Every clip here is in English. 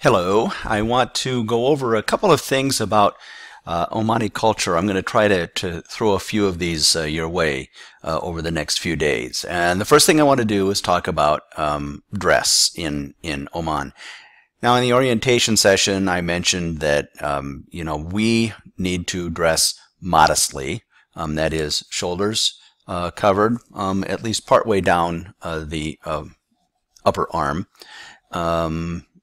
Hello, I want to go over a couple of things about Omani culture. I'm going to try to throw a few of these your way over the next few days. And the first thing I want to do is talk about dress in Oman. Now, in the orientation session, I mentioned that we need to dress modestly. That is, shoulders covered, at least partway down the upper arm.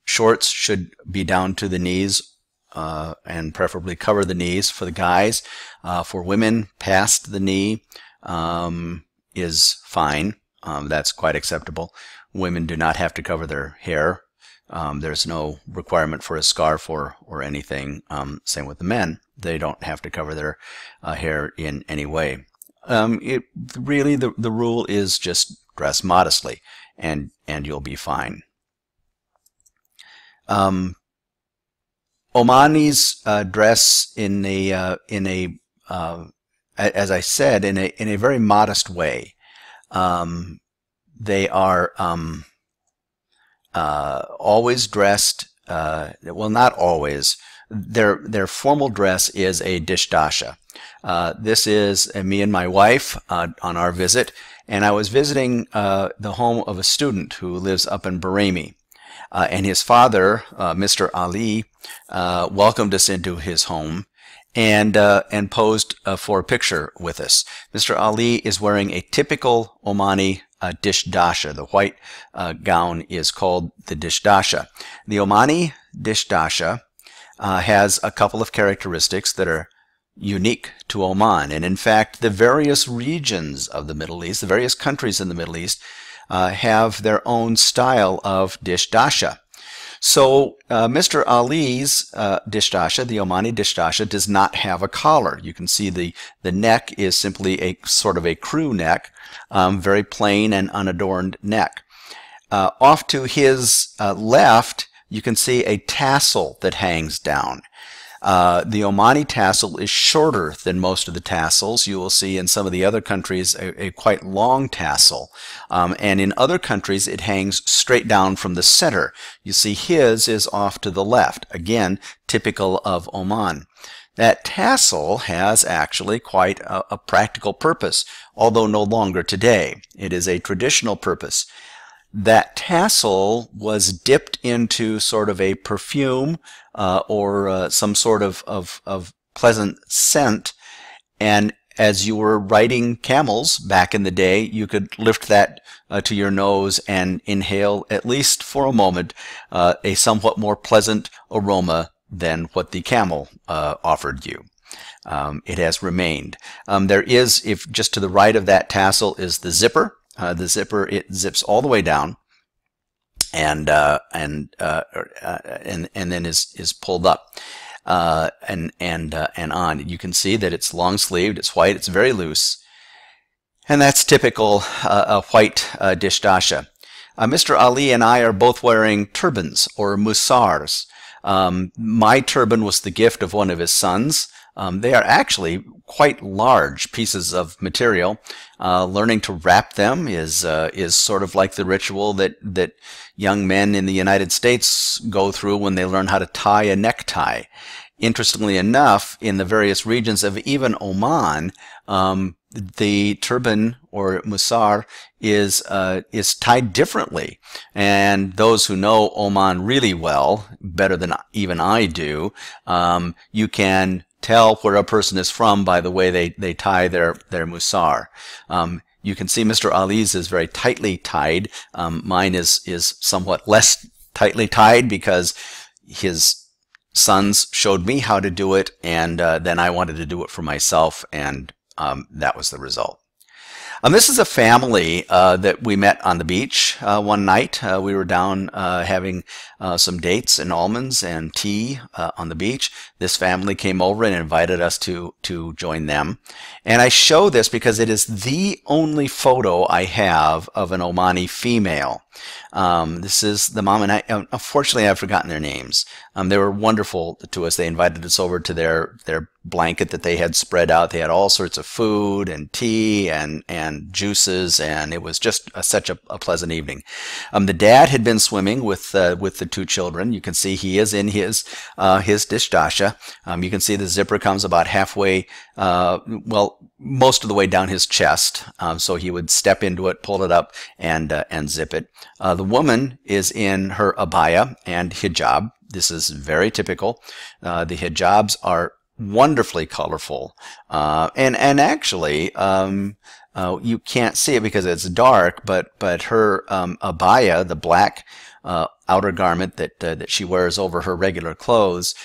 Shorts should be down to the knees and preferably cover the knees for the guys. For women, past the knee is fine. That's quite acceptable. Women do not have to cover their hair. There's no requirement for a scarf or anything. Same with the men. They don't have to cover their hair in any way. Really, the rule is just dress modestly, and you'll be fine. Omani's dress as I said, in a very modest way. They are always dressed. Well, not always. Their formal dress is a dishdasha. This is me and my wife on our visit, and I was visiting the home of a student who lives up in Barami. And his father, Mr. Ali, welcomed us into his home and posed for a picture with us. Mr. Ali is wearing a typical Omani dishdasha. The white gown is called the dishdasha. The Omani dishdasha has a couple of characteristics that are unique to Oman. And in fact, the various regions of the Middle East, the various countries in the Middle East, have their own style of dishdasha. So Mr. Ali's dishdasha, the Omani dishdasha, does not have a collar. You can see the neck is simply a sort of a crew neck, very plain and unadorned neck. Off to his left, you can see a tassel that hangs down. The Omani tassel is shorter than most of the tassels. You will see in some of the other countries a quite long tassel. And in other countries it hangs straight down from the center. You see his is off to the left. Again, typical of Oman. That tassel has actually quite a practical purpose, although no longer today. It is a traditional purpose. That tassel was dipped into sort of a perfume or some sort of pleasant scent, and as you were riding camels back in the day, you could lift that to your nose and inhale, at least for a moment, a somewhat more pleasant aroma than what the camel offered you. It has remained. There is, if just to the right of that tassel is the zipper. The zipper, it zips all the way down and then is pulled up and on. You can see that it's long sleeved, it's white, it's very loose, and that's typical white dishdasha. Mr. Ali and I are both wearing turbans or musars. My turban was the gift of one of his sons. They are actually quite large pieces of material. Learning to wrap them is sort of like the ritual that young men in the United States go through when they learn how to tie a necktie. Interestingly enough, in the various regions of even Oman, the turban or musar is tied differently, and those who know Oman really well, better than even I do, you can tell where a person is from by the way they tie their musar. You can see Mr. Ali's is very tightly tied. Mine is somewhat less tightly tied because his sons showed me how to do it, and then I wanted to do it for myself, and that was the result. This is a family that we met on the beach one night. We were down having some dates and almonds and tea on the beach. This family came over and invited us to join them. And I show this because it is the only photo I have of an Omani female. This is the mom and I. Unfortunately, I've forgotten their names. They were wonderful to us. They invited us over to their blanket that they had spread out. They had all sorts of food and tea and juices, and it was just such a pleasant evening. The dad had been swimming with the two children. You can see he is in his dish dasha. You can see the zipper comes about halfway, well, most of the way down his chest. So he would step into it, pull it up, and zip it. The woman is in her abaya and hijab. This is very typical. The hijabs are wonderfully colorful, and actually you can't see it because it's dark, but her abaya, the black outer garment that she wears over her regular clothes,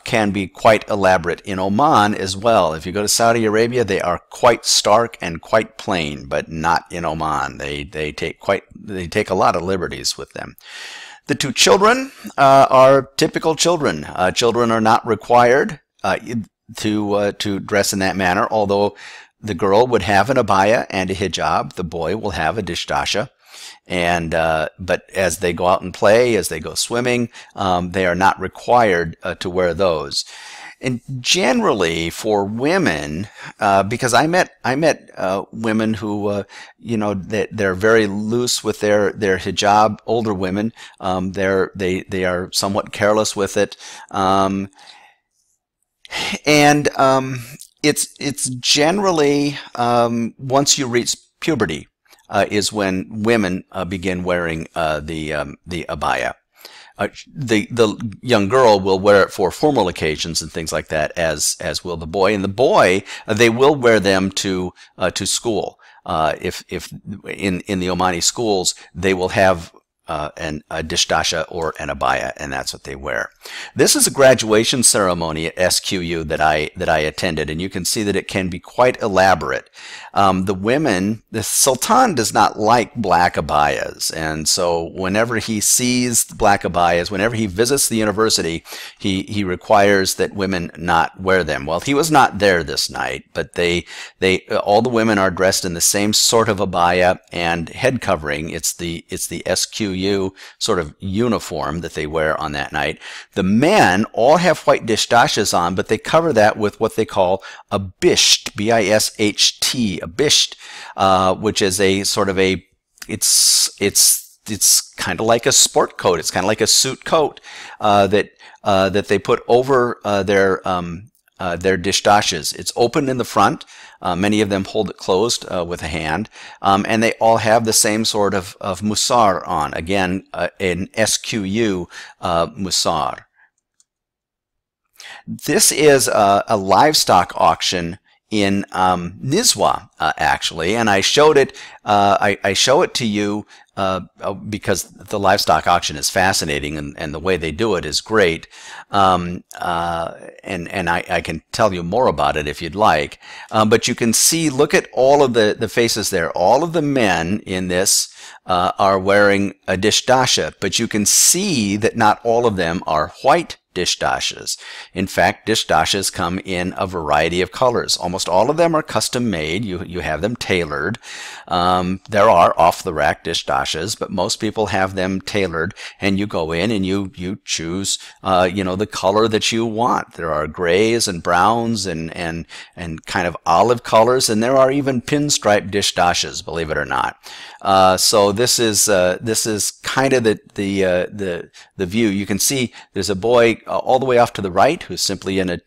can be quite elaborate in Oman as well. If you go to Saudi Arabia, they are quite stark and quite plain, but not in Oman. They take a lot of liberties with them. The two children are typical children. Children are not required to dress in that manner, although the girl would have an abaya and a hijab. The boy will have a dish dasha. And but as they go out and play, as they go swimming, they are not required to wear those. And generally for women, because I met women who they're very loose with their hijab. Older women, they are somewhat careless with it, it's generally once you reach puberty is when women begin wearing the abaya. The young girl will wear it for formal occasions and things like that, as will the boy. And the boy, they will wear them to school. If in the Omani schools, they will have a dish dasha or an abaya, and that's what they wear. This is a graduation ceremony at SQU that I attended, and you can see that it can be quite elaborate. The Sultan does not like black abayas, and so whenever he sees black abayas, whenever he visits the university, he requires that women not wear them. Well, he was not there this night, but all the women are dressed in the same sort of abaya and head covering. It's the SQU sort of uniform that they wear on that night. The men all have white dish dashas on, but they cover that with what they call a bisht, B-I-S-H-T, a bisht, which is a sort of it's kind of like a sport coat. It's kind of like a suit coat that they put over their dish dashas. It's open in the front. Many of them hold it closed with a hand, and they all have the same sort of musar on. Again, an SQU musar. This is a livestock auction in Nizwa, actually, and I showed it. I show it to you because the livestock auction is fascinating, and the way they do it is great. And I can tell you more about it if you'd like. But you can see, look at all of the faces there. All of the men in this are wearing a dish dasha, but you can see that not all of them are white dish dashas. In fact, dish dashas come in a variety of colors. Almost all of them are custom made. You have them tailored. There are off-the-rack dish dashas, but most people have them tailored, and you go in and you choose the color that you want. There are grays and browns and kind of olive colors, and there are even pinstripe dish dashas, believe it or not. So this is kind of the view. You can see there's a boy all the way off to the right who's simply in a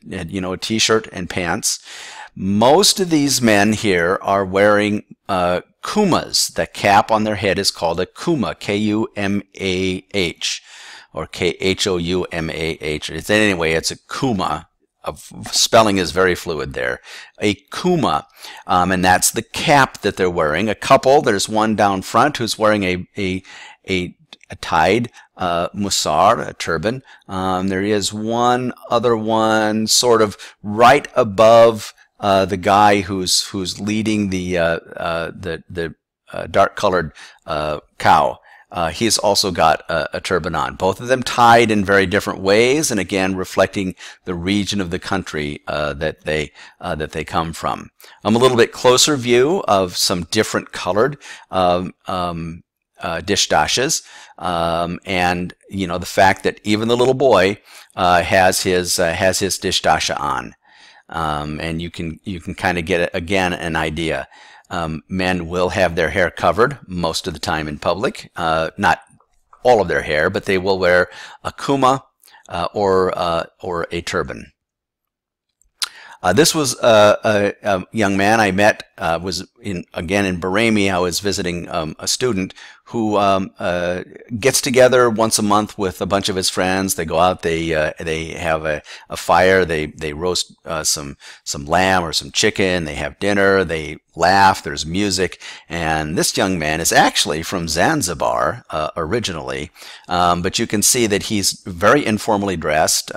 t-shirt and pants. Most of these men here are wearing kumas. The cap on their head is called a kuma, K-U-M-A-H, or K-H-O-U-M-A-H. Anyway, it's a kuma. Spelling is very fluid there. A kuma, and that's the cap that they're wearing. A couple, there's one down front who's wearing a tied musar, a turban. There is one other one sort of right above the guy who's leading the dark-colored cow. He's also got a turban on. Both of them tied in very different ways, and again reflecting the region of the country that they come from. A little bit closer view of some different colored dish dashas, and the fact that even the little boy has his dish dasha on. and you can kind of get again an idea. Men will have their hair covered most of the time in public, not all of their hair, but they will wear a kuma or a turban. This was a young man I met, was again in Bahraini. I was visiting a student who gets together once a month with a bunch of his friends. They go out, they have a fire, they roast some lamb or some chicken, they have dinner, they laugh, there's music, and this young man is actually from Zanzibar originally, but you can see that he's very informally dressed,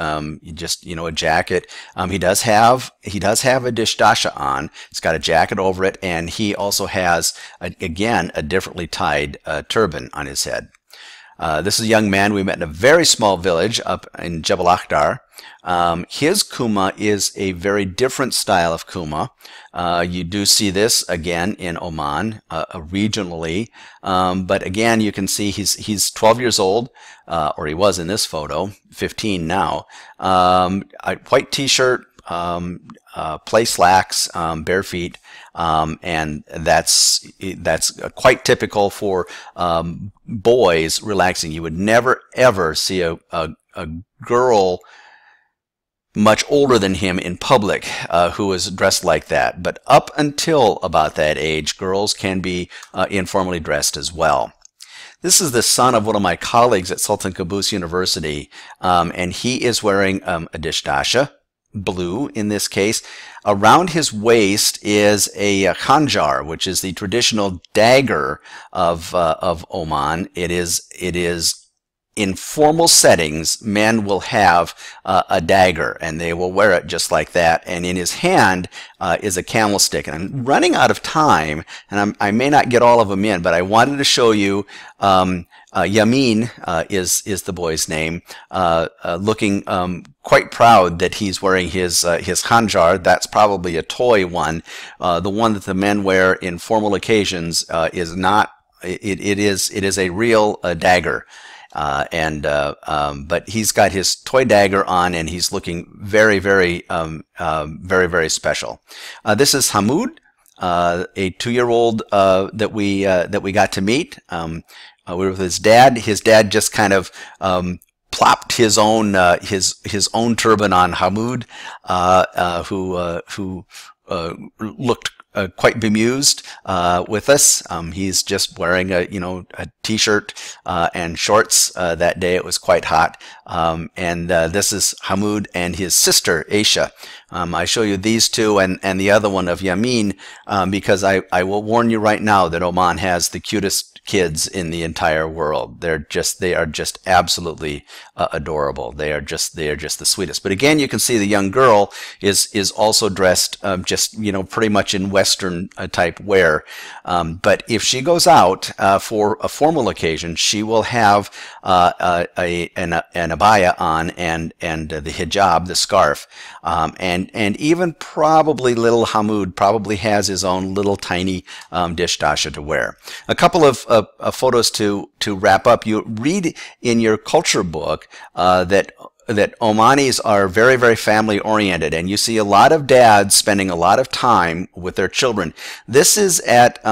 just, a jacket. He does have a dishdasha on. He's got a jacket over it, and he also has, again, a differently tied turban on his head. This is a young man we met in a very small village up in Jebel Akhdar. His kuma is a very different style of kuma. You do see this again in Oman, regionally, but again you can see he's 12 years old, or he was in this photo, 15 now. A white t-shirt, play slacks, bare feet, and that's quite typical for boys relaxing. You would never ever see a girl much older than him in public who is dressed like that. But up until about that age, girls can be informally dressed as well. This is the son of one of my colleagues at Sultan Qaboos University, and he is wearing a dishdasha, blue in this case. Around his waist is a khanjar, which is the traditional dagger of Oman. It is in formal settings, men will have a dagger, and they will wear it just like that. And in his hand is a camel stick. And I'm running out of time, and I may not get all of them in, but I wanted to show you Yamin is the boy's name, looking quite proud that he's wearing his khanjar. That's probably a toy one. The one that the men wear in formal occasions is not. It is a real dagger. But he's got his toy dagger on, and he's looking very, very, very special. This is Hamoud, a 2-year-old that we got to meet. We were with his dad. His dad just kind of plopped his own turban on Hamoud, who looked quite bemused with us. He's just wearing a t-shirt and shorts that day. It was quite hot. This is Hamoud and his sister Aisha. I show you these two and the other one of Yamin because I will warn you right now that Oman has the cutest kids in the entire world. They are just absolutely adorable. They are just the sweetest. But again, you can see the young girl is also dressed just pretty much in Western type wear. But if she goes out for a formal occasion, she will have an abaya on and the hijab, the scarf, and even probably little Hamoud probably has his own little tiny dishdasha to wear. A couple of photos to wrap up. You read in your culture book that Omanis are very, very family oriented, and you see a lot of dads spending a lot of time with their children. This is at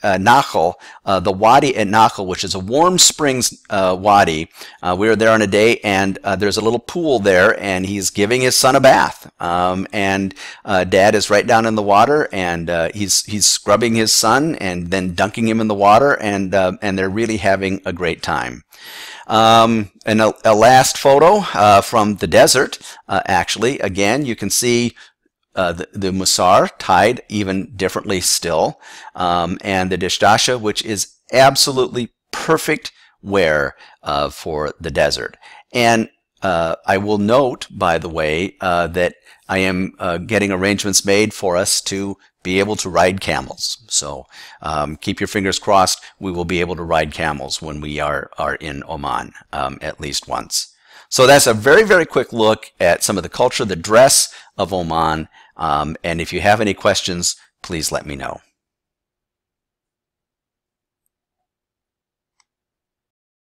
Nakhal, the wadi at Nakhal, which is a warm springs wadi. We were there on a day, and there's a little pool there, and he's giving his son a bath. Dad is right down in the water, and he's scrubbing his son and then dunking him in the water, and they're really having a great time. And a last photo from the desert. Actually, again, you can see the musar tied even differently still, and the dishdasha, which is absolutely perfect wear for the desert. And I will note, by the way, that I am getting arrangements made for us to be able to ride camels. So keep your fingers crossed. We will be able to ride camels when we are in Oman at least once. So that's a very, very quick look at some of the culture, the dress of Oman. And if you have any questions, please let me know.